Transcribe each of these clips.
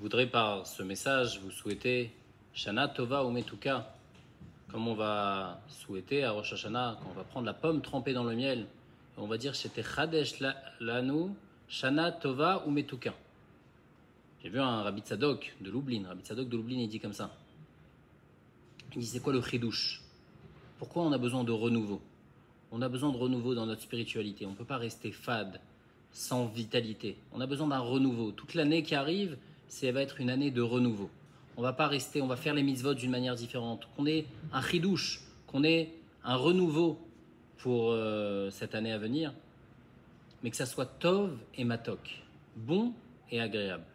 voudrais par ce message vous souhaiter Shana Tova ou Metuka, comme on va souhaiter à Rosh Hashanah, quand on va prendre la pomme trempée dans le miel, on va dire Shete Chadesh Lanu Shana Tova ou Metuka. J'ai vu un Rabbi Tzadok de Lublin, il dit comme ça. Il dit c'est quoi le chidouche? Pourquoi on a besoin de renouveau? On a besoin de renouveau dans notre spiritualité. On ne peut pas rester fade, sans vitalité. On a besoin d'un renouveau. Toute l'année qui arrive, ça va être une année de renouveau. On ne va pas rester, on va faire les mitzvot d'une manière différente. Qu'on ait un chidouche, qu'on ait un renouveau pour cette année à venir, mais que ça soit tov et matok, bon et agréable.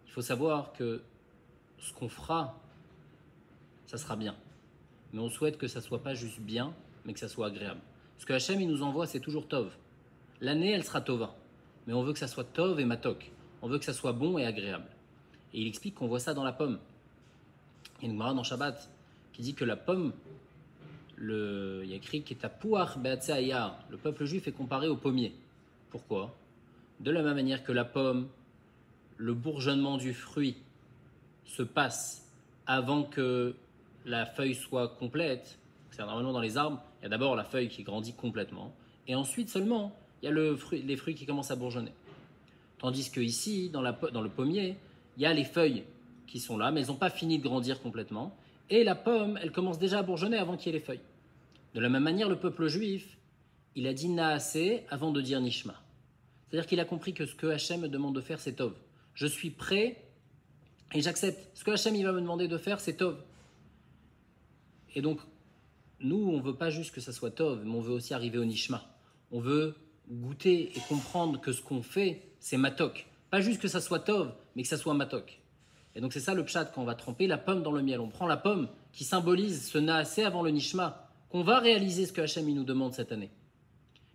Il faut savoir que ce qu'on fera, ça sera bien. Mais on souhaite que ça soit pas juste bien, mais que ça soit agréable. Ce que Hachem il nous envoie, c'est toujours tov. L'année, elle sera tova. Mais on veut que ça soit tov et matok. On veut que ça soit bon et agréable. Et il explique qu'on voit ça dans la pomme. Il y a une Gemara dans Shabbat qui dit que la pomme, il y a écrit qu'etapouach be'atzeayar, le peuple juif est comparé au pommier. Pourquoi? De la même manière que la pomme, le bourgeonnement du fruit se passe avant que la feuille soit complète. C'est normalement dans les arbres, il y a d'abord la feuille qui grandit complètement, et ensuite seulement il y a les fruits qui commencent à bourgeonner. Tandis que ici, dans le pommier, il y a les feuilles qui sont là, mais elles n'ont pas fini de grandir complètement, et la pomme, elle commence déjà à bourgeonner avant qu'il y ait les feuilles. De la même manière, le peuple juif, il a dit Naaseh avant de dire Nishma. C'est-à-dire qu'il a compris que ce que Hachem me demande de faire, c'est Tov. Je suis prêt et j'accepte. Ce que Hachem il va me demander de faire, c'est Tov. Et donc, nous, on ne veut pas juste que ça soit Tov, mais on veut aussi arriver au Nishma. On veut goûter et comprendre que ce qu'on fait, c'est Matok. Pas juste que ça soit Tov, mais que ça soit Matok. Et donc, c'est ça le pshat quand on va tremper la pomme dans le miel. On prend la pomme qui symbolise ce Naaseh avant le Nishma, qu'on va réaliser ce que Hachem il nous demande cette année.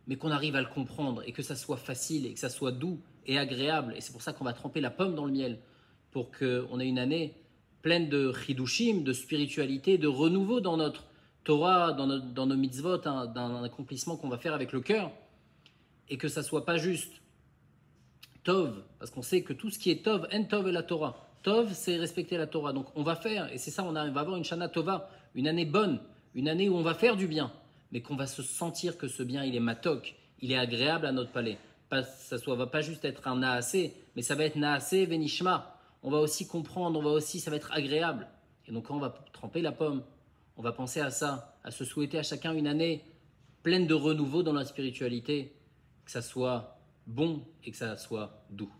Mais qu'on arrive à le comprendre et que ça soit facile et que ça soit doux et agréable. Et c'est pour ça qu'on va tremper la pomme dans le miel, pour qu'on ait une année pleine de chidushim, de spiritualité, de renouveau dans notre Torah, dans nos mitzvot, d'un accomplissement qu'on va faire avec le cœur, et que ça soit pas juste Tov, parce qu'on sait que tout ce qui est Tov, en Tov est la Torah. Tov, c'est respecter la Torah. Donc on va faire, et c'est ça, on va avoir une Shana Tova, une année bonne, une année où on va faire du bien, mais qu'on va se sentir que ce bien, il est matok, il est agréable à notre palais. Ça va pas juste être un naasé, mais ça va être naasé venishma. On va aussi comprendre, ça va être agréable. Et donc quand on va tremper la pomme, on va penser à ça, à se souhaiter à chacun une année pleine de renouveau dans la spiritualité, que ça soit bon et que ça soit doux.